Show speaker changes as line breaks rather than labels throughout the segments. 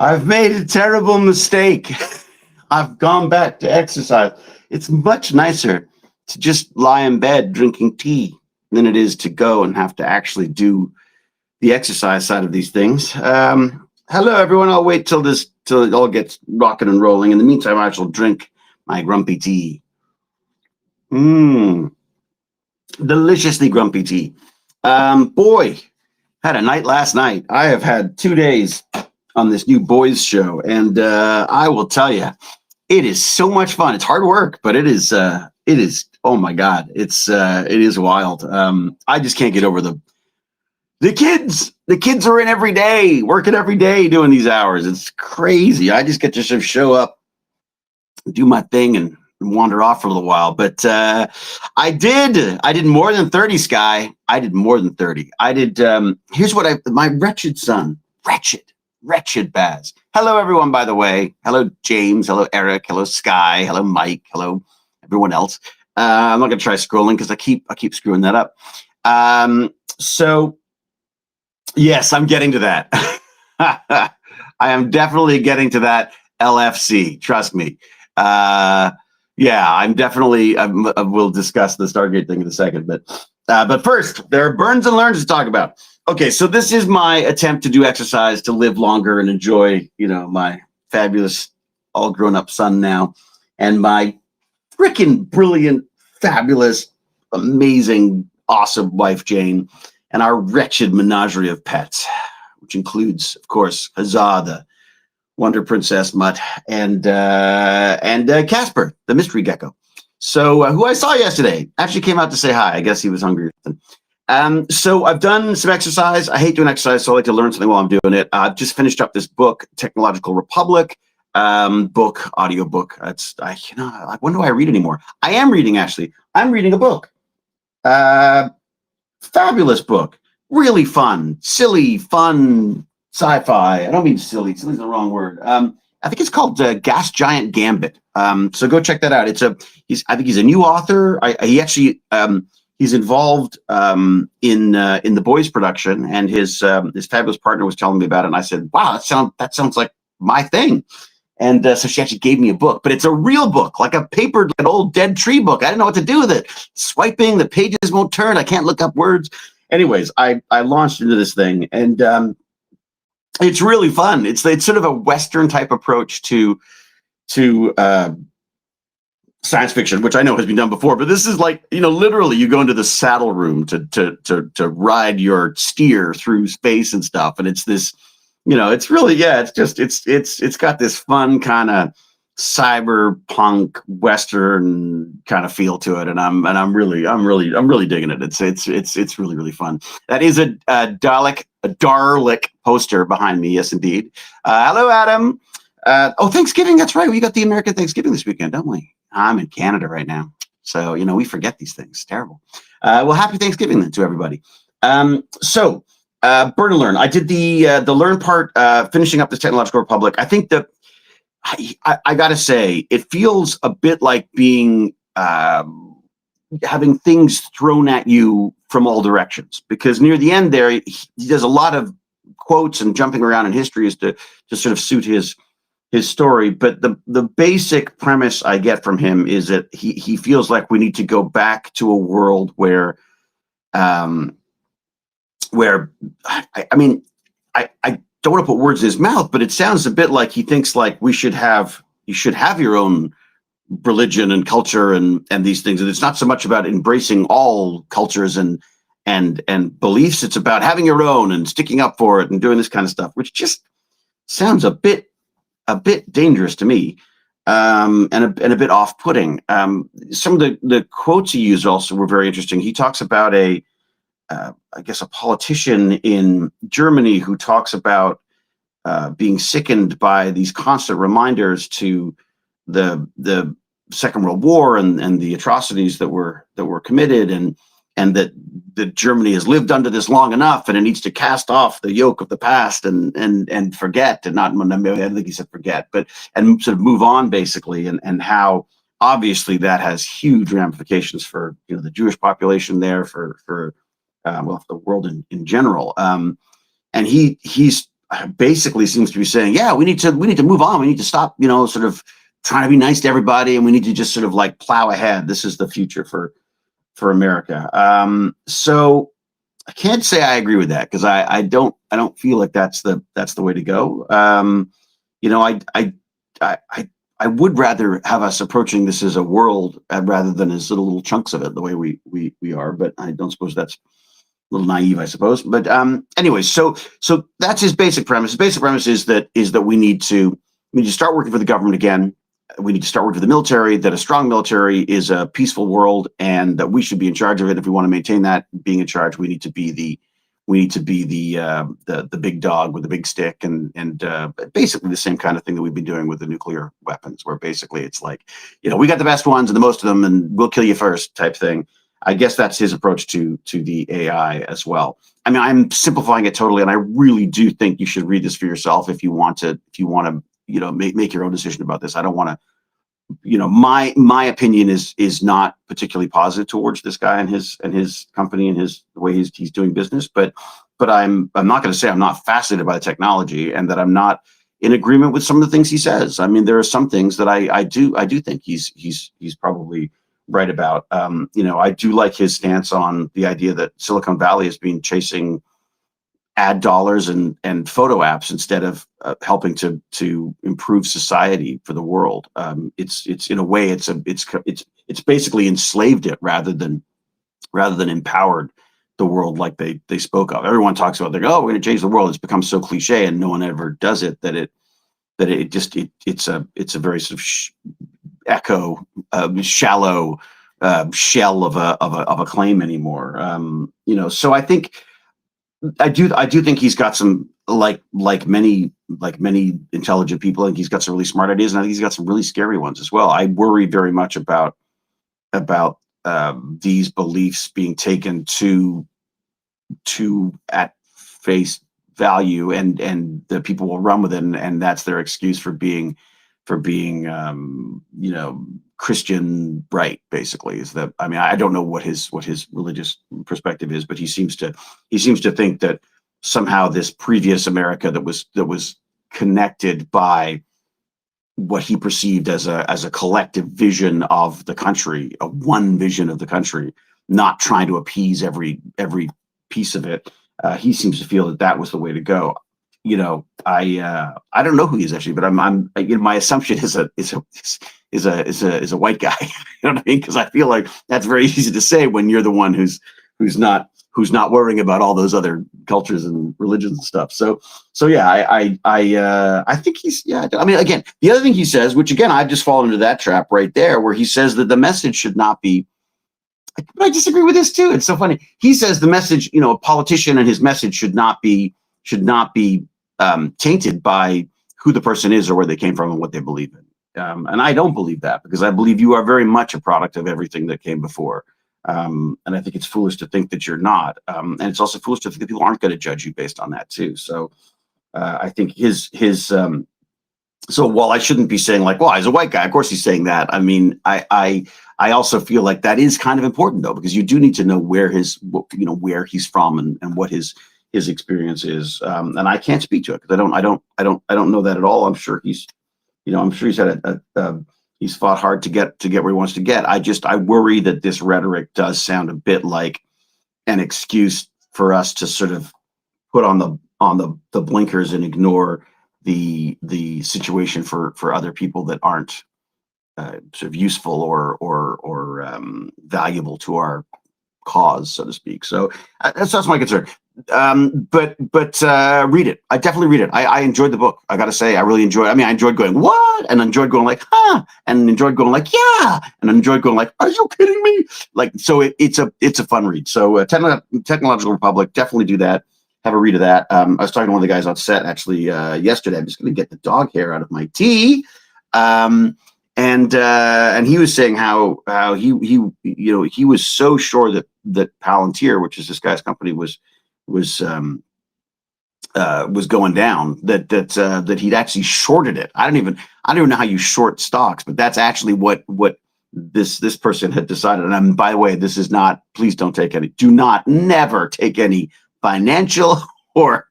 I've made a terrible mistake. I've gone back to exercise. It's much nicer to just lie in bed drinking tea than it is to go and have to actually do the exercise side of these things. Hello, everyone. I'll wait till it all gets rocking and rolling. In the meantime, I shall drink my grumpy tea. Deliciously grumpy tea. Boy, had a night last night. I have had 2 days on this new boys show, and I will tell you, it is so much fun. It's hard work, but it is. Oh my God, it is wild. I just can't get over the kids. The kids are in every day, working every day, doing these hours. It's crazy. I just get to sort of show up, do my thing, and wander off for a little while. But I did more than 30, Sky. I did more than 30. I did. Here's what my wretched son, wretched Baz. Hello, everyone, by the way. Hello, James. Hello, Eric. Hello, Sky. Hello, Mike. Hello, everyone else. I'm not going to try scrolling because I keep screwing that up. So, yes, I'm getting to that. I am definitely getting to that LFC. Trust me. Yeah, I'm definitely. We'll discuss the Stargate thing in a second, but first, there are burns and learns to talk about. Okay, so this is my attempt to do exercise to live longer and enjoy, my fabulous, all grown up son now, and my freaking brilliant, fabulous, amazing, awesome wife Jane, and our wretched menagerie of pets, which includes, of course, Huzzah, the Wonder Princess Mutt, and Casper, the mystery gecko. So who I saw yesterday actually came out to say hi. I guess he was hungry. So I've done some exercise. I hate doing exercise, so I like to learn something while I'm doing it. I've just finished up this book, Technological Republic, audio book. When do I read anymore? I am reading, actually. I'm reading a book. Fabulous book. Really fun, silly, fun sci-fi. I don't mean silly. Silly's the wrong word. I think it's called Gas Giant Gambit. So go check that out. I think he's a new author. He's involved in the Boys production, and his fabulous partner was telling me about it. And I said, "Wow, that sounds like my thing." And so she actually gave me a book, but it's a real book, like an old dead tree book. I didn't know what to do with it. Swiping, the pages won't turn. I can't look up words. Anyways, I launched into this thing, and it's really fun. It's sort of a Western type approach to science fiction, which I know has been done before, but this is like, literally you go into the saddle room to ride your steer through space and stuff. And it's this, it's really, it's got this fun kind of cyberpunk Western kind of feel to it. And I'm really digging it. It's really, really fun. That is a Dalek poster behind me. Yes, indeed. Hello, Adam. Thanksgiving. That's right. We got the American Thanksgiving this weekend, don't we? I'm in Canada right now. So, we forget these things. It's terrible. Well, happy Thanksgiving then to everybody. So burn and learn. I did the learn part, finishing up this Technological Republic. I think that I got to say, it feels a bit like being, having things thrown at you from all directions, because near the end there, he does a lot of quotes and jumping around in history as to sort of suit his story. But the basic premise I get from him is that he feels like we need to go back to a world where I don't want to put words in his mouth, but it sounds a bit like he thinks like you should have your own religion and culture and these things. And it's not so much about embracing all cultures and beliefs. It's about having your own and sticking up for it and doing this kind of stuff, which just sounds a bit dangerous to me, and a bit off-putting. Some of the quotes he used also were very interesting. He talks about a politician in Germany who talks about being sickened by these constant reminders to the Second World War and the atrocities that were committed, and that Germany has lived under this long enough, and it needs to cast off the yoke of the past and forget, and not, I don't think he said forget, and sort of move on, basically, and how obviously that has huge ramifications for the Jewish population there, for the world in general. And he's basically seems to be saying, yeah, we need to move on. We need to stop, sort of trying to be nice to everybody, and we need to just sort of like plow ahead. This is the future for America. So I can't say I agree with that, because I don't feel like that's the way to go. I would rather have us approaching this as a world, rather than as little chunks of it, the way we are. But I don't suppose that's a little naive, I suppose. But anyway, so that's his basic premise. His basic premise is that we need to start working for the government again. We need to start working for the military, that a strong military is a peaceful world, and that we should be in charge of it. If we want to maintain that being in charge, we need to be the big dog with the big stick, and basically the same kind of thing that we've been doing with the nuclear weapons, where basically it's like, we got the best ones and the most of them, and we'll kill you first type thing. I guess that's his approach to the AI as well. I mean, I'm simplifying it totally, and I really do think you should read this for yourself if you want to make your own decision about this. I don't want to, my opinion is not particularly positive towards this guy and his company and the way he's doing business. But I'm not going to say I'm not fascinated by the technology, and that I'm not in agreement with some of the things he says. I mean, there are some things that I do think he's probably right about. I do like his stance on the idea that Silicon Valley has been chasing ad dollars and photo apps instead of helping to improve society for the world. It's in a way it's basically enslaved it rather than empowered the world like they spoke of. Everyone talks about, we're going to change the world. It's become so cliche, and no one ever does it, it's a very sort of shallow shell of a claim anymore. So I do think he's got some, like many intelligent people, I think he's got some really smart ideas, and I think he's got some really scary ones as well. I worry very much about these beliefs being taken to at face value, and the people will run with it, and that's their excuse for being Christian right, basically. Is that, I mean, I don't know what his religious perspective is, but he seems to think that somehow this previous America that was connected by what he perceived as a collective vision of the country, a one vision of the country, not trying to appease every piece of it. He seems to feel that was the way to go. I don't know who he is actually, but I'm my assumption is a white guy. You know what I mean? Because I feel like that's very easy to say when you're the one who's not worrying about all those other cultures and religions and stuff. So yeah, I think he's, yeah. I mean, again, the other thing he says, which again I've just fallen into that trap right there, where he says that the message should not be. But I disagree with this too. It's so funny. He says the message, a politician and his message should not be tainted by who the person is or where they came from and what they believe in. And I don't believe that, because I believe you are very much a product of everything that came before. And I think it's foolish to think that you're not. And it's also foolish to think that people aren't going to judge you based on that too. So I think so while I shouldn't be saying like, well, he's a white guy, of course he's saying that. I mean, I also feel like that is kind of important though, because you do need to know where where he's from and what his experience is. And I can't speak to it because I don't know that at all. I'm sure he's had he's fought hard to get where he wants to get. I worry that this rhetoric does sound a bit like an excuse for us to sort of put on the blinkers and ignore the situation for other people that aren't sort of useful or valuable to our cause, so to speak. So that's my concern. But read it. I definitely read it. I enjoyed the book. I got to say, I really enjoyed. I mean, I enjoyed going what, and enjoyed going like huh, and enjoyed going like yeah, and enjoyed going like are you kidding me? Like, so it's a fun read. So Technological Republic, definitely do that. Have a read of that. I was talking to one of the guys on set actually yesterday. I'm just going to get the dog hair out of my tea. And he was saying how he was so sure that Palantir, which is this guy's company, was going down, that he'd actually shorted it. I don't even know how you short stocks, but that's actually what this person had decided. And by the way, this is not, please never take any financial or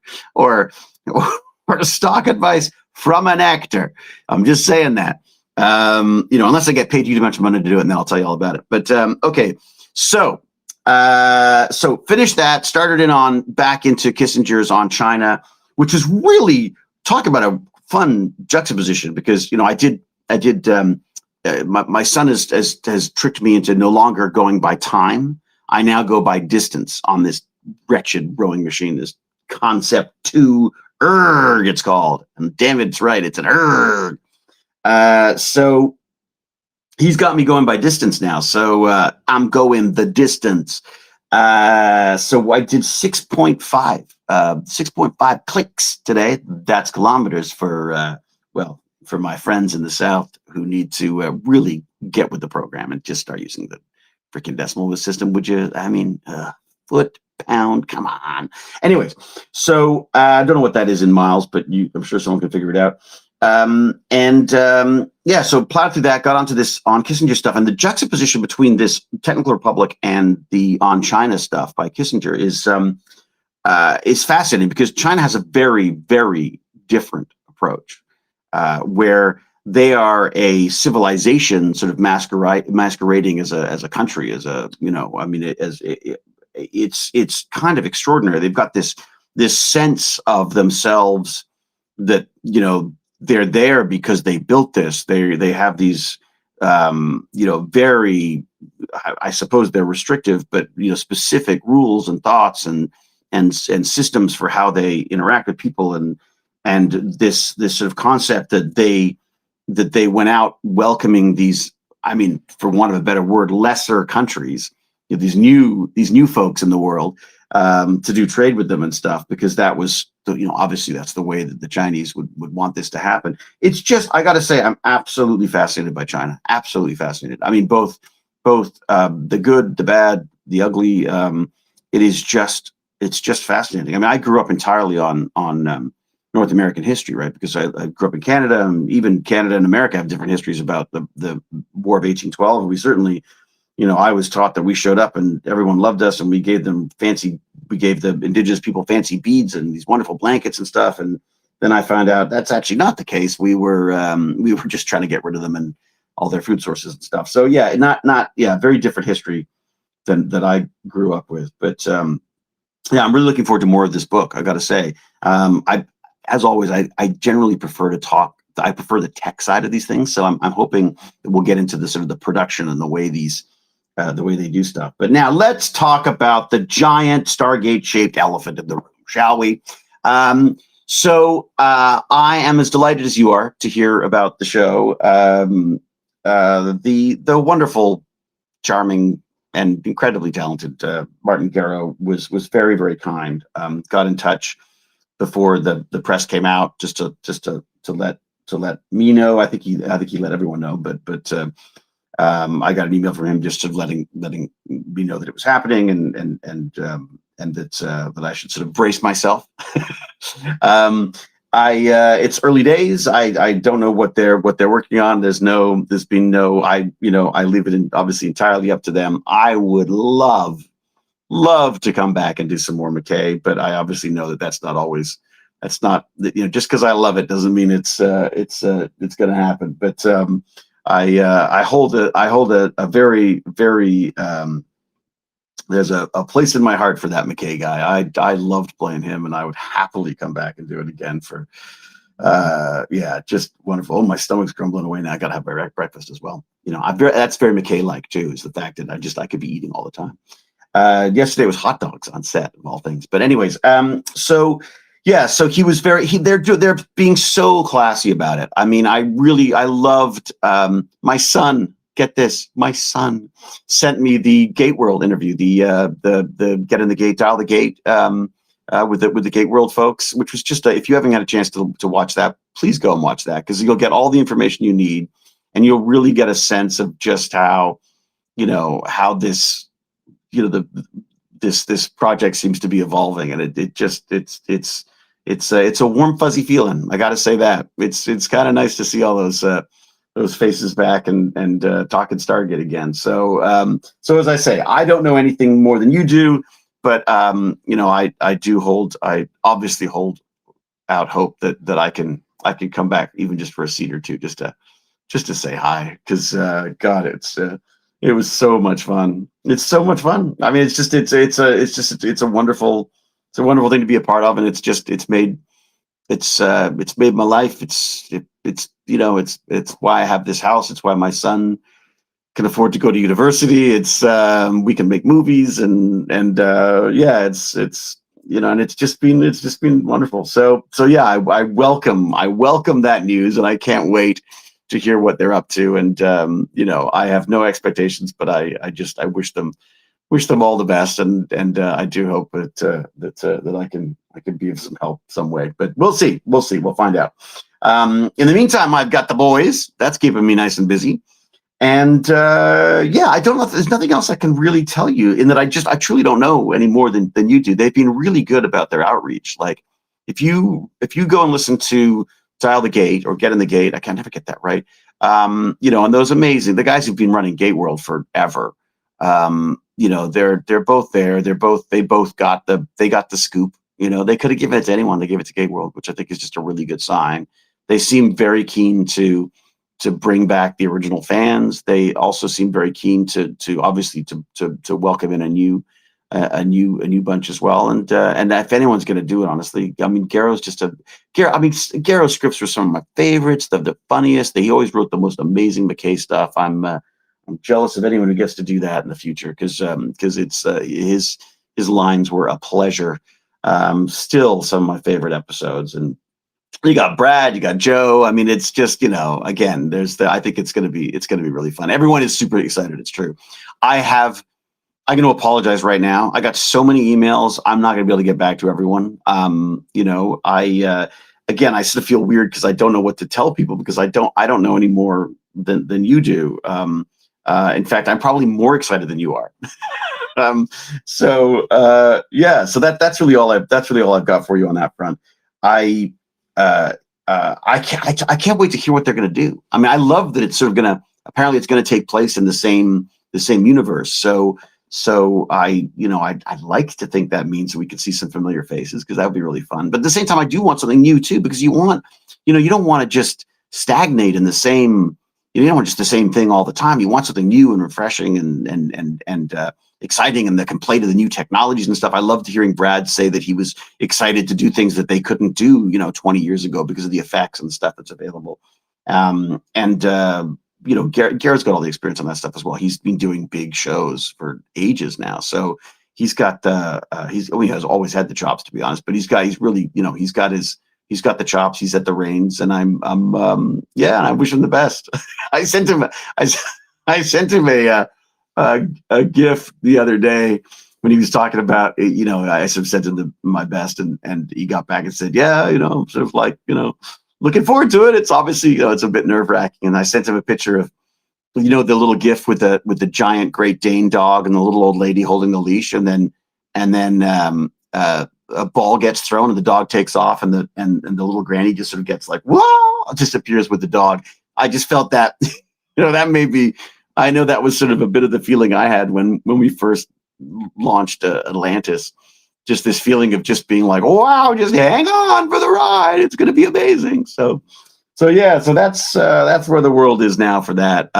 for stock advice from an actor. I'm just saying that. Unless I get paid too much money to do it, and then I'll tell you all about it. But okay, so finished that, started back into Kissinger's on China, which is really, talk about a fun juxtaposition, because I did my son has tricked me into no longer going by time. I now go by distance on this wretched rowing machine, this Concept 2 erg it's called, and damn it, it's right, it's an erg. So he's got me going by distance now. So I'm going the distance. So I did 6.5 clicks today. That's kilometers for my friends in the South who need to really get with the program and just start using the freaking decimal system. Would you? I mean, foot, pound, come on. Anyways, so I don't know what that is in miles, but I'm sure someone can figure it out. So plowed through that, got onto this on Kissinger stuff, and the juxtaposition between this Technical Republic and the on China stuff by Kissinger is fascinating, because China has a very, very different approach, where they are a civilization sort of masquerading as a country, it's kind of extraordinary. They've got this sense of themselves that, they're there because they built this. They have these, very, I suppose they're restrictive, but specific rules and thoughts and systems for how they interact with people, and this sort of concept that they went out welcoming these, for want of a better word, lesser countries, these new folks in the world, to do trade with them and stuff, because that was, obviously that's the way that the Chinese would want this to happen. It's just, I got to say, I'm absolutely fascinated by China. Absolutely fascinated. Both the good, the bad, the ugly. It's just fascinating. I grew up entirely on North American history, right? Because I grew up in Canada, and even Canada and America have different histories about the War of 1812. And we certainly, I was taught that we showed up and everyone loved us, and we gave the indigenous people fancy beads and these wonderful blankets and stuff. And then I found out that's actually not the case. We were just trying to get rid of them and all their food sources and stuff. So yeah, very different history than that I grew up with. But I'm really looking forward to more of this book. I got to say, as always, I generally prefer to talk. I prefer the tech side of these things. So I'm hoping that we'll get into the sort of the production and the way they do stuff. But now let's talk about the giant Stargate-shaped elephant in the room, shall we? So I am as delighted as you are to hear about the show. The wonderful, charming, and incredibly talented Martin Garrow was very, very kind. Got in touch before the press came out, just to let me know. I think he let everyone know, but I got an email from him just sort of letting me know that it was happening, and that I should sort of brace myself. It's early days. I don't know what they're working on. I leave it obviously entirely up to them. I would love to come back and do some more McKay, but I obviously know that's not just because I love it doesn't mean it's going to happen. But I hold a very, very there's a place in my heart for that McKay guy. I loved playing him, and I would happily come back and do it again for just wonderful. Oh, my stomach's grumbling away now. I gotta have my breakfast as well. That's very McKay-like too, is the fact that I could be eating all the time. Yesterday was hot dogs on set of all things. But anyways, so he was they're being so classy about it. I loved my son. Get this, my son sent me the Gate World interview, the Get in the Gate, Dial the Gate with the Gate World folks, which was just if you haven't had a chance to watch that, please go and watch that, because you'll get all the information you need, and you'll really get a sense of just how this this project seems to be evolving, and it's a warm fuzzy feeling. I got to say that it's kind of nice to see all those faces back and talking Stargate again. So as I say, I don't know anything more than you do, but I obviously hold out hope that I can come back even just for a seat or two, just to say hi, because God, it was so much fun. It's so much fun. I mean, it's a wonderful thing to be a part of, and it's made my life. It's why I have this house. It's why my son can afford to go to university. It's we can make movies, and yeah, it's and it's just been wonderful. So yeah, I welcome that news, and I can't wait to hear what they're up to. And I have no expectations, but I wish them all the best, and I do hope that I can be of some help some way. But we'll see, we'll find out. In the meantime, I've got the boys. That's keeping me nice and busy. And yeah, I don't know. There's nothing else I can really tell you, in that I truly don't know any more than you do. They've been really good about their outreach. Like if you go and listen to Dial the Gate or Get in the Gate, I can never get that right. And those amazing, the guys who've been running Gate World forever. They're both there. They both got the scoop. They could have given it to anyone. They gave it to Gate World, which I think is just a really good sign. They seem very keen to bring back the original fans. They also seem very keen to obviously to welcome in a new bunch as well. And if anyone's going to do it, honestly, I mean, Garrow's Garrow's scripts were some of my favorites, the funniest. He always wrote the most amazing McKay stuff. I'm jealous of anyone who gets to do that in the future, because it's his lines were a pleasure. Still some of my favorite episodes. And you got Brad, you got Joe. I mean, it's just, again, I think it's going to be really fun. Everyone is super excited. It's true. I'm going to apologize right now. I got so many emails. I'm not going to be able to get back to everyone. Again, I sort of feel weird because I don't know what to tell people, because I don't know any more than you do. In fact, I'm probably more excited than you are. So that's really all I've got for you on that front. I can't wait to hear what they're going to do. I mean, I love that it's sort of apparently it's going to take place in the same universe. So I'd like to think that means we could see some familiar faces, because that would be really fun. But at the same time, I do want something new too, because you don't want to just stagnate in the same, you don't want just the same thing all the time. You want something new and refreshing and exciting, and that can play to the new technologies and stuff. I loved hearing Brad say that he was excited to do things that they couldn't do, 20 years ago, because of the effects and stuff that's available. Garrett's got all the experience on that stuff as well. He's been doing big shows for ages now, so he's got he has always had the chops, to be honest. But he's got the chops. He's at the reins, and and I wish him the best. I sent him a GIF the other day when he was talking about, I sort of sent him my best, and he got back and said, yeah, sort of like, looking forward to it. It's obviously, it's a bit nerve wracking. And I sent him a picture of, the little GIF with the giant Great Dane dog and the little old lady holding the leash. And then a ball gets thrown and the dog takes off, and the little granny just sort of gets like, whoa, disappears with the dog. I just felt that, that may be, I know that was sort of a bit of the feeling I had when we first launched Atlantis. Just this feeling of just being like, wow, just hang on for the ride. It's going to be amazing. So that's where the world is now for that.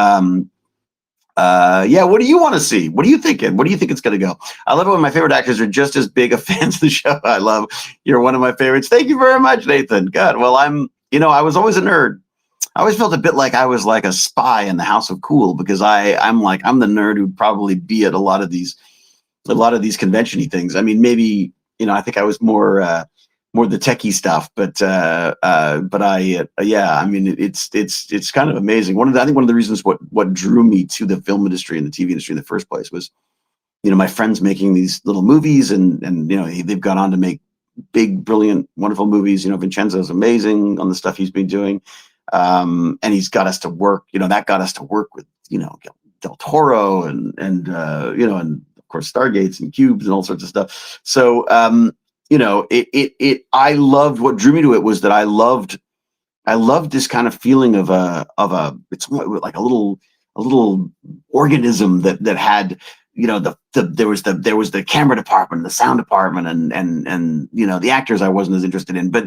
What do you want to see? What are you thinking? What do you think it's going to go? I love it when my favorite actors are just as big of fans of the show. I love, you're one of my favorites. Thank you very much, Nathan. God, well, I was always a nerd. I always felt a bit like I was like a spy in the House of Cool, because I'm the nerd who'd probably be at a lot of these convention-y things. I mean, maybe, I think I was more the techie stuff, but I mean, it's kind of amazing. I think one of the reasons what drew me to the film industry and the TV industry in the first place was, my friends making these little movies, and they've gone on to make big, brilliant, wonderful movies. Vincenzo's amazing on the stuff he's been doing. And he's got us to work, that got us to work with, Del Toro and of course Stargates and cubes and all sorts of stuff. So, I loved, what drew me to it was that I loved this kind of feeling of it's like a little organism that had there was the camera department, the sound department, and the actors I wasn't as interested in, but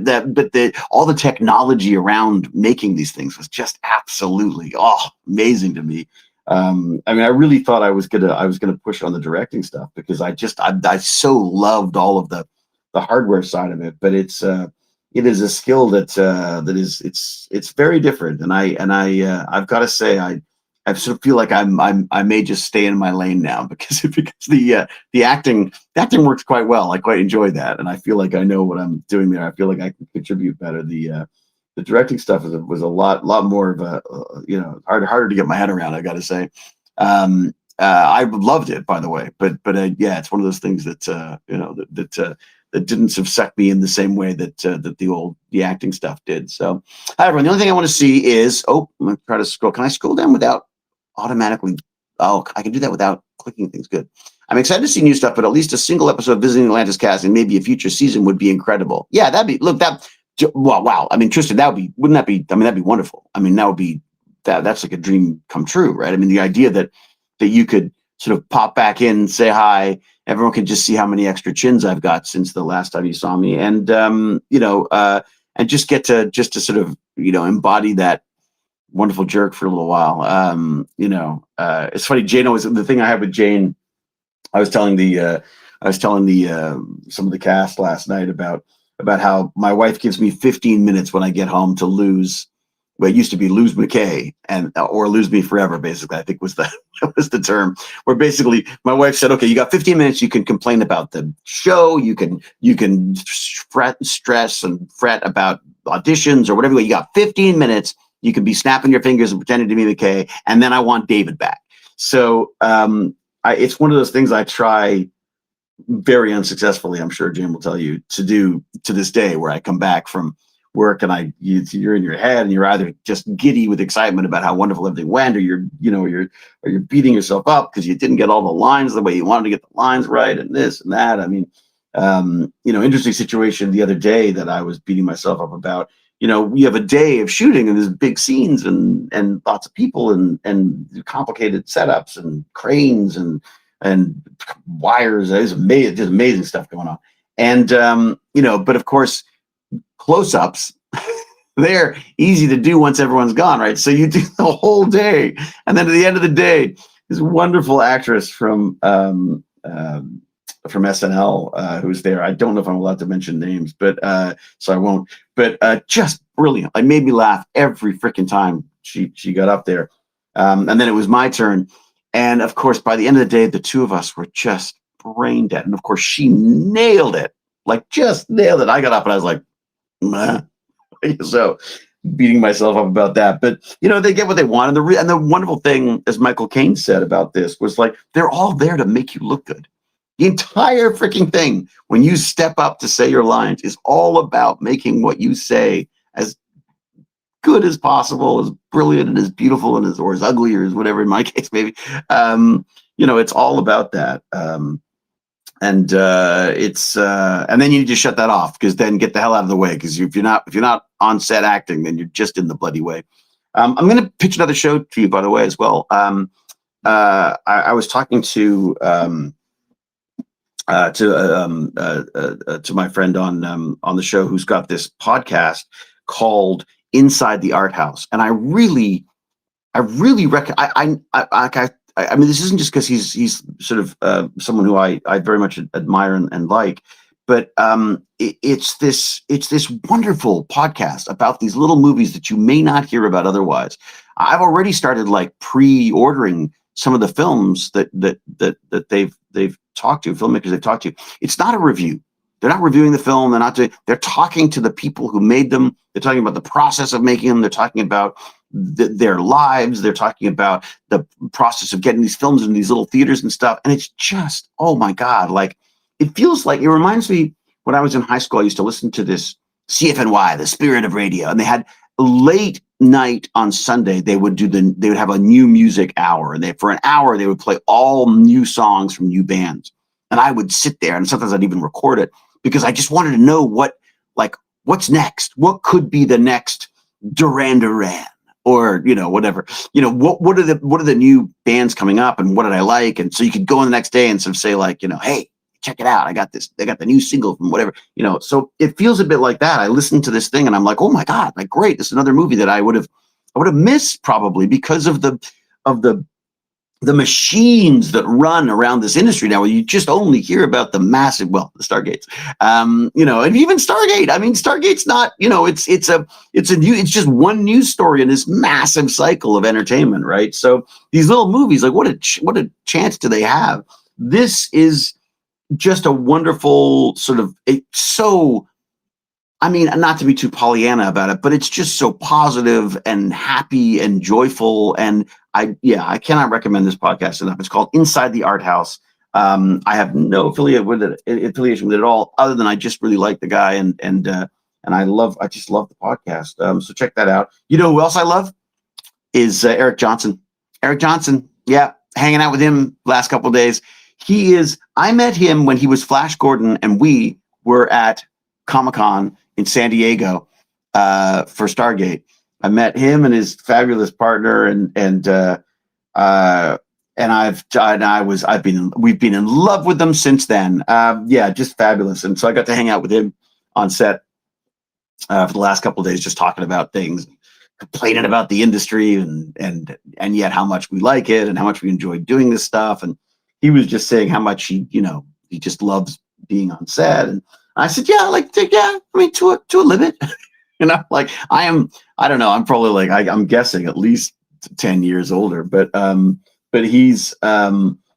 all the technology around making these things was just absolutely amazing to me. I mean, I really thought I was gonna push on the directing stuff because I so loved all of the hardware side of it, but it is a skill that it's very different, and I've got to say I sort of feel like I may just stay in my lane now because the acting works quite well. I quite enjoy that, and I feel like I know what I'm doing there. I feel like I can contribute better. The directing stuff was a lot more of a harder to get my head around. I got to say, I loved it, by the way, but yeah, it's one of those things that that didn't sort of suck me in the same way that the acting stuff did. So, hi everyone. The only thing I want to see is I'm gonna try to scroll. Can I scroll down without automatically? Oh, I can do that without clicking things. Good. I'm excited to see new stuff, but at least a single episode of Visiting Atlantis cast and maybe a future season would be incredible. Yeah, wow. I mean, Tristan, wouldn't that be? I mean, that'd be wonderful. I mean, that's like a dream come true, right? I mean, the idea that you could sort of pop back in, say hi. Everyone can just see how many extra chins I've got since the last time you saw me, and and just get to sort of embody that wonderful jerk for a little while. It's funny. Jane always the thing I had with Jane. I was telling some of the cast last night about how my wife gives me 15 minutes when I get home to lose. Well, it used to be lose McKay or lose me forever. Basically, I think was the term. Where basically my wife said, "Okay, you got 15 minutes. You can complain about the show. You can stress and fret about auditions or whatever. You got 15 minutes. You can be snapping your fingers and pretending to be McKay, and then I want David back." So it's one of those things I try very unsuccessfully. I'm sure Jim will tell you to do to this day, where I come back from work and you're in your head and you're either just giddy with excitement about how wonderful everything went, or you're beating yourself up because you didn't get all the lines the way you wanted to get the lines right, and this and that. I mean, interesting situation the other day that I was beating myself up about. We have a day of shooting and there's big scenes and lots of people and complicated setups and cranes and wires. There's amazing stuff going on. And but of course, close-ups, they're easy to do once everyone's gone, right? So you do the whole day, and then at the end of the day, this wonderful actress from SNL who's there. I don't know if I'm allowed to mention names, but so I won't. But just brilliant. Like, made me laugh every freaking time she got up there. And then it was my turn, and of course, by the end of the day, the two of us were just brain dead. And of course, she nailed it, like just nailed it. I got up and I was like, meh. So beating myself up about that, but they get what they want. And the wonderful thing, as Michael Caine said about this, was like they're all there to make you look good. The entire freaking thing, when you step up to say your lines, is all about making what you say as good as possible, as brilliant and as beautiful and or as ugly or as whatever in my case, maybe. It's all about that. And then you need to shut that off, because then get the hell out of the way. Because if you're not on set acting, then you're just in the bloody way. I'm going to pitch another show to you, by the way, as well. I was talking to my friend on the show who's got this podcast called Inside the Art House, and I really recommend. I mean, this isn't just because he's sort of someone who I very much admire and like, but it's this wonderful podcast about these little movies that you may not hear about otherwise. I've already started like pre-ordering some of the films that they've talked to, filmmakers they've talked to. It's not a review. They're not reviewing the film. They're talking to the people who made them. They're talking about the process of making them. They're talking about their lives. They're talking about the process of getting these films in these little theaters and stuff. And it's just, oh my God, like it reminds me when I was in high school, I used to listen to this CFNY, the Spirit of Radio, and they had late night on Sunday. They would have a new music hour, and for an hour they would play all new songs from new bands. And I would sit there, and sometimes I'd even record it, because I just wanted to know what's next. What could be the next Duran Duran? or whatever, what are the new bands coming up, and what did I like, and so you could go in the next day and sort of say like, hey, check it out, I got the new single from whatever, so it feels a bit like that. I listened to this thing and I'm like, oh my god, like great, this is another movie that I would have missed probably because of the machines that run around this industry now, where you just only hear about the massive, the Stargates, and even Stargate. I mean, Stargate's not, it's just one news story in this massive cycle of entertainment, right? So these little movies, like what a chance do they have? This is just a wonderful sort of, I mean, not to be too Pollyanna about it, but it's just so positive and happy and joyful. And I cannot recommend this podcast enough. It's called Inside the Art House. I have no affiliation with it at all, other than I just really like the guy, and I just love the podcast. So check that out. You know who else I love is Eric Johnson. Eric Johnson, yeah, hanging out with him last couple of days. I met him when he was Flash Gordon, and we were at Comic-Con in San Diego for Stargate. I met him and his fabulous partner, and we've been in love with them since then. Just fabulous. And so I got to hang out with him on set for the last couple of days, just talking about things, complaining about the industry, and yet how much we like it and how much we enjoy doing this stuff. And he was just saying how much he just loves being on set. And I said, I mean, to a limit. Like I don't know, I'm probably like, I'm guessing at least 10 years older, but he's,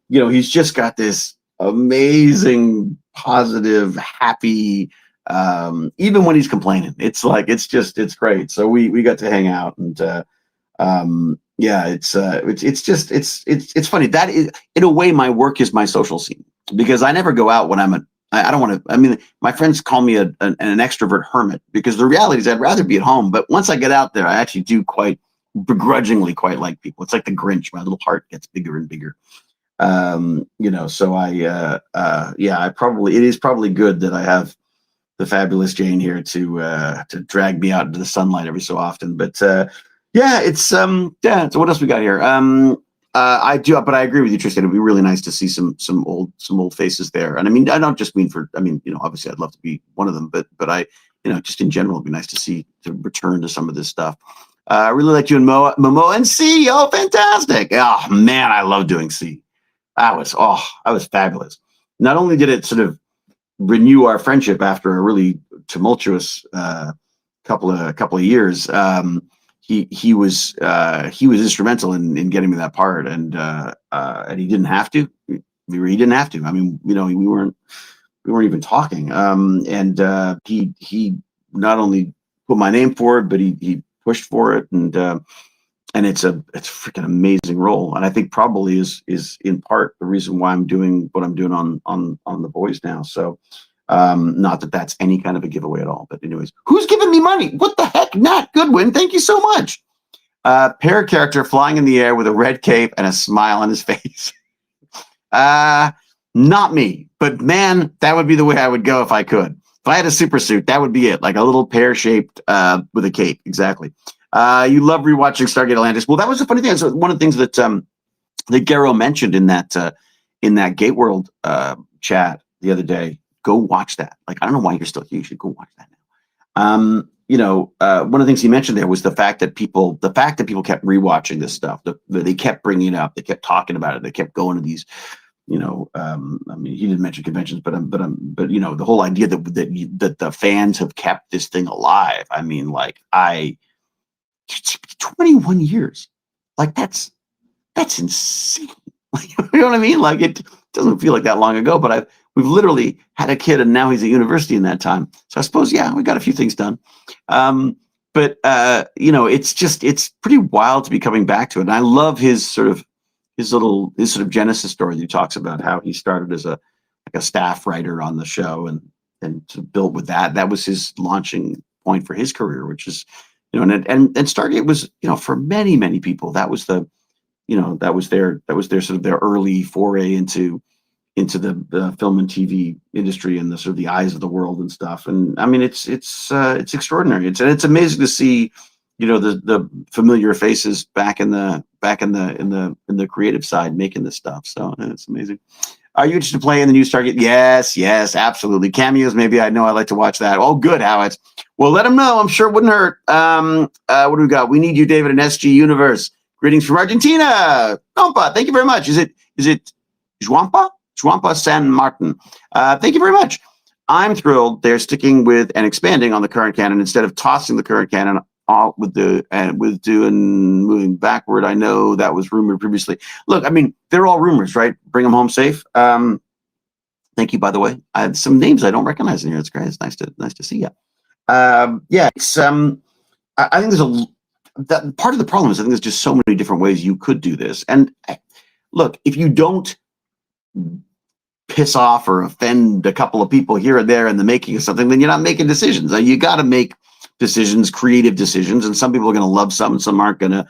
he's just got this amazing, positive, happy, even when he's complaining, it's great. So we got to hang out, and it's funny that is, in a way, my work is my social scene, because I never go out when I don't want to. I mean, my friends call me an extrovert hermit, because the reality is I'd rather be at home. But once I get out there, I actually do quite begrudgingly quite like people. It's like the Grinch. My little heart gets bigger and bigger. So it is probably good that I have the fabulous Jane here to drag me out into the sunlight every so often. But so what else we got here? I do, but I agree with you, Tristan. It'd be really nice to see some old faces there. And I mean, I don't just mean obviously I'd love to be one of them, but I, just in general, it'd be nice to return to some of this stuff. I really like doing Momo and C. Oh, fantastic. Oh man, I love doing C. That was fabulous. Not only did it sort of renew our friendship after a really tumultuous couple of years, he was instrumental in getting me that part, and he didn't have to. He didn't have to. I mean, we weren't even talking. He not only put my name forward, but he pushed for it, and it's a freaking amazing role. And I think probably is in part the reason why I'm doing what I'm doing on The Boys now. So not that that's any kind of a giveaway at all, but anyways, who's giving me money? What the heck? Nat Goodwin, thank you so much. Pair character flying in the air with a red cape and a smile on his face. Not me, but man, that would be the way I would go if I could. If I had a super suit, that would be it, like a little pear-shaped with a cape. Exactly. You love rewatching Stargate Atlantis. Well, that was a funny thing. So one of the things that Garrow mentioned in that Gate World chat the other day. Go watch that. Like, I don't know why you're still here. You should go watch that now. One of the things he mentioned there was the fact that people kept rewatching this stuff. They kept bringing it up. They kept talking about it. They kept going to these, he didn't mention conventions, but the whole idea that the fans have kept this thing alive. I mean, 21 years, like that's insane. Like, you know what I mean? Like, it doesn't feel like that long ago, but we've literally had a kid, and now he's at university in that time. So I suppose, we got a few things done. It's pretty wild to be coming back to it. And I love his sort of genesis story that he talks about, how he started as a staff writer on the show, and sort of built with that. That was his launching point for his career, which is, and Stargate was, for many, many people, that was their sort of their early foray into the film and TV industry, and the sort of the eyes of the world and stuff. And I mean, it's extraordinary. It's amazing to see, the familiar faces back in the creative side making this stuff. So it's amazing. Are you interested in playing the new Stargate? Yes, absolutely. Cameos, maybe. I know I like to watch that. Oh, good, Howard. Well, let them know. I'm sure it wouldn't hurt. What do we got? We need you, David, in SG Universe. Greetings from Argentina. Compa, thank you very much. Is it Juampa? Juampa San Martin. Thank you very much. I'm thrilled they're sticking with and expanding on the current canon instead of tossing the current canon all with moving backward. I know that was rumored previously. Look, I mean, they're all rumors, right? Bring them home safe. Thank you, by the way. I have some names I don't recognize in here. It's great. It's nice to see you. Yeah, it's I think that part of the problem is I think there's just so many different ways you could do this. And look, if you don't piss off or offend a couple of people here and there in the making of something, then you're not making decisions. You got to make decisions, creative decisions, and some people are going to love some, and some aren't going to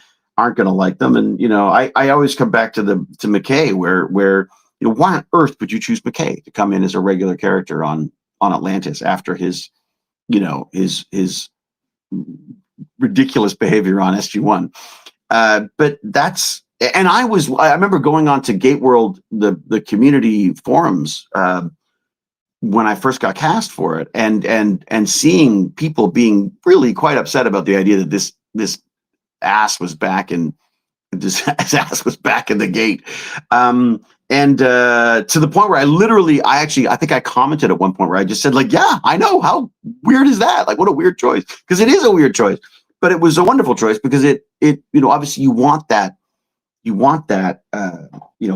like them. And I always come back to McKay, where why on earth would you choose McKay to come in as a regular character on Atlantis after his his ridiculous behavior on SG1? But that's. And I remember going on to Gate World, the community forums, when I first got cast for it, and seeing people being really quite upset about the idea that this ass was back in the gate, and to the point where I think I commented at one point where I just said, like, yeah, I know, how weird is that? Like, what a weird choice, because it is a weird choice, but it was a wonderful choice because it obviously you want that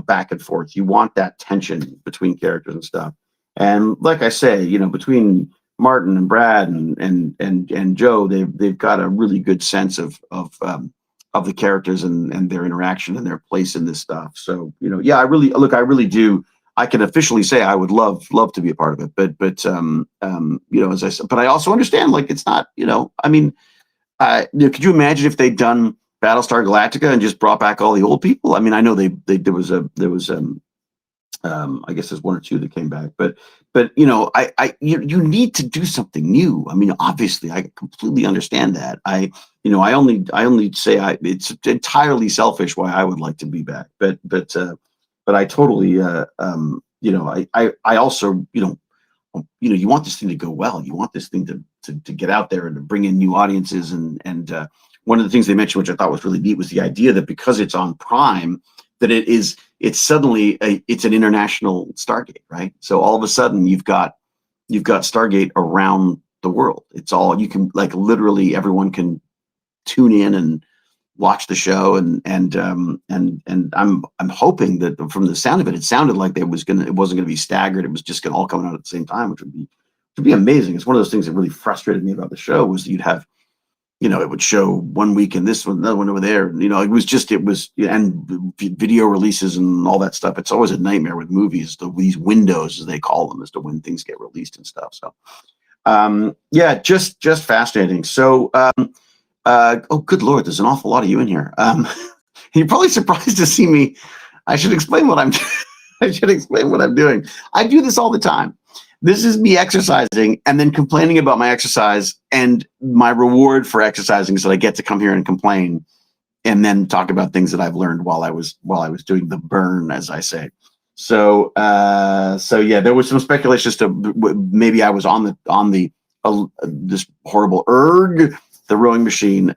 back and forth. You want that tension between characters and stuff. And like I say, between Martin and Brad and Joe, they've got a really good sense of the characters and their interaction and their place in this stuff. So yeah, I really do. I can officially say I would love to be a part of it. But as I said, but I also understand, like, it's not. I mean, could you imagine if they'd done Battlestar Galactica and just brought back all the old people? I mean, I know there was I guess there's one or two that came back, but you need to do something new. I mean, obviously, I completely understand that. I only say it's entirely selfish why I would like to be back, but I totally I also you want this thing to go well. You want this thing to get out there and to bring in new audiences and one of the things they mentioned, which I thought was really neat, was the idea that because it's on Prime, that it's suddenly it's an international Stargate, right? So all of a sudden you've got Stargate around the world. It's all, you can, like, literally everyone can tune in and watch the show, and I'm hoping that from the sound of it, it sounded like it wasn't gonna be staggered. It was just gonna all come out at the same time, which would be amazing. It's one of those things that really frustrated me about the show, was that you'd have, it would show one week and this one, another one over there. And, and video releases and all that stuff. It's always a nightmare with movies, these windows, as they call them, as to when things get released and stuff. So, yeah, just fascinating. So, oh, good Lord, there's an awful lot of you in here. You're probably surprised to see me. I should explain what I'm doing. I do this all the time. This is me exercising and then complaining about my exercise, and my reward for exercising is that I get to come here and complain and then talk about things that I've learned while I was doing the burn, as I say. So yeah, there was some speculation as to maybe I was on this horrible erg, the rowing machine,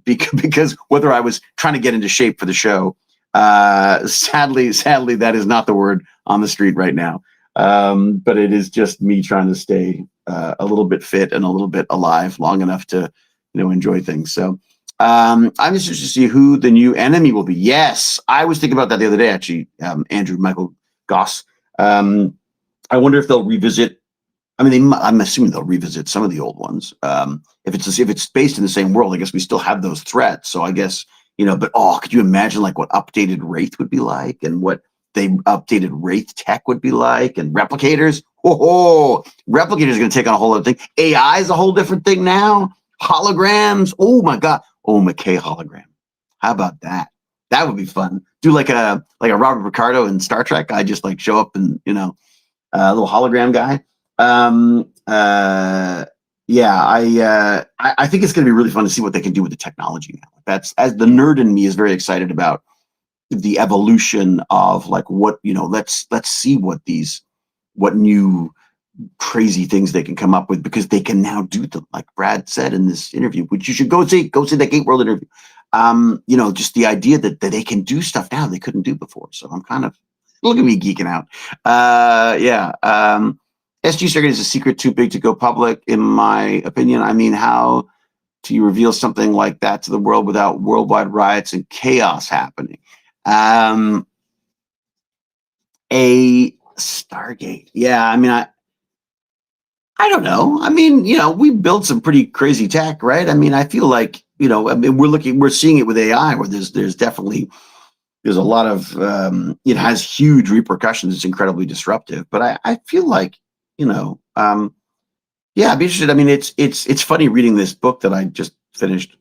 because whether I was trying to get into shape for the show. Sadly, that is not the word on the street right now. But it is just me trying to stay a little bit fit and a little bit alive long enough to enjoy things. So I'm just interested to see who the new enemy will be. Yes, I was thinking about that the other day, actually. Andrew Michael Goss. I wonder if they'll revisit. I mean, I'm assuming they'll revisit some of the old ones. If it's based in the same world, I guess we still have those threats. So I guess but could you imagine like what updated Wraith would be like, and what they updated Wraith tech would be like, and replicators? Replicators are going to take on a whole other thing. AI is a whole different thing now. Holograms. Oh my God. Oh, McKay hologram. How about that? That would be fun. Do like a Robert Picardo in Star Trek. I just show up and a little hologram guy. Yeah, I think it's going to be really fun to see what they can do with the technology now. That's, as the nerd in me is very excited about the evolution of like what, let's see what new crazy things they can come up with, because they can now do them, like Brad said in this interview, which you should go see that Gate World interview. Just the idea that they can do stuff now they couldn't do before. So I'm kind of, look at me geeking out. Yeah. SG Stargate is a secret too big to go public, in my opinion. I mean, how do you reveal something like that to the world without worldwide riots and chaos happening? A Stargate. Yeah, I mean, I don't know. I mean, we built some pretty crazy tech, right? I mean, I feel like, I mean, we're seeing it with AI, where there's definitely, there's a lot of, it has huge repercussions. It's incredibly disruptive, but I feel like, yeah, I'd be interested. I mean, it's funny reading this book that I just finished,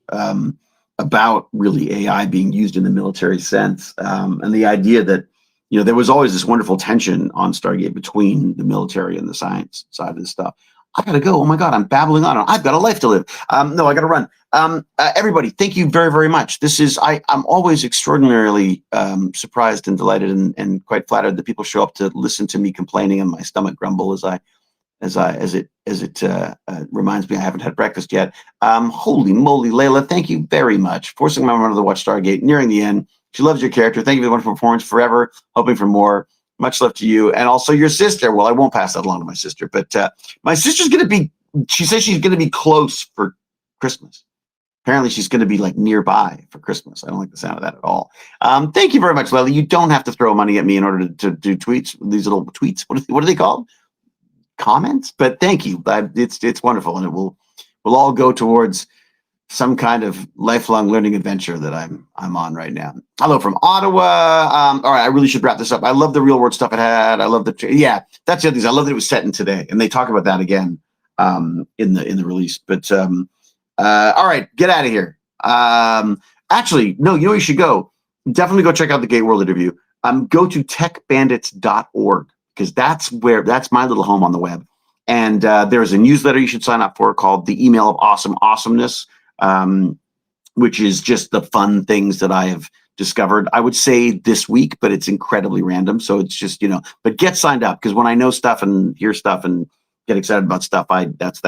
about really AI being used in the military sense, and the idea that, there was always this wonderful tension on Stargate between the military and the science side of this stuff. I gotta go. Oh my God, I'm babbling on. I've got a life to live. No, I gotta run. Everybody, thank you very, very much. I'm always extraordinarily surprised and delighted, and quite flattered that people show up to listen to me complaining and my stomach grumble as it reminds me I haven't had breakfast yet. Holy moly, Layla, thank you very much. Forcing my mother to watch Stargate, nearing the end. She loves your character. Thank you for the wonderful performance. Forever hoping for more. Much love to you, and also your sister. Well, I won't pass that along to my sister, but my sister's going to be. She says she's going to be close for Christmas. Apparently, she's going to be like nearby for Christmas. I don't like the sound of that at all. Thank you very much, Layla. You don't have to throw money at me in order to do tweets. These little tweets. What are they called? Comments, but thank you. It's wonderful, and we'll all go towards some kind of lifelong learning adventure that I'm on right now. Hello from Ottawa. All right, I really should wrap this up. I love the real world stuff it had. I love yeah, that's the other thing. I love that it was set in today, and they talk about that again in the release. But all right, get out of here. Actually, no, you know where you should go. Definitely go check out the Gate World interview. Go to techbandits.org, because that's my little home on the web. And there's a newsletter you should sign up for called the Email of Awesome Awesomeness, which is just the fun things that I have discovered. I would say this week, but it's incredibly random. So it's just, but get signed up, because when I know stuff and hear stuff and get excited about stuff, that's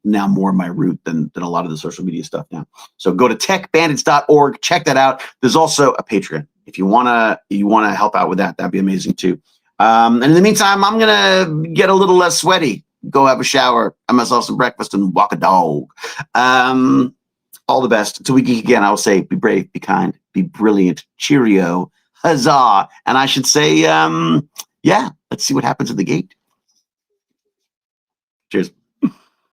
now more my route than a lot of the social media stuff now. So go to techbandits.org, check that out. There's also a Patreon. If you wanna help out with that, that'd be amazing too. And in the meantime, I'm gonna get a little less sweaty, go have a shower, have myself some breakfast, and walk a dog. All the best. Until we geek again, I will say, be brave, be kind, be brilliant, cheerio, huzzah. And I should say, yeah, let's see what happens at the gate. Cheers.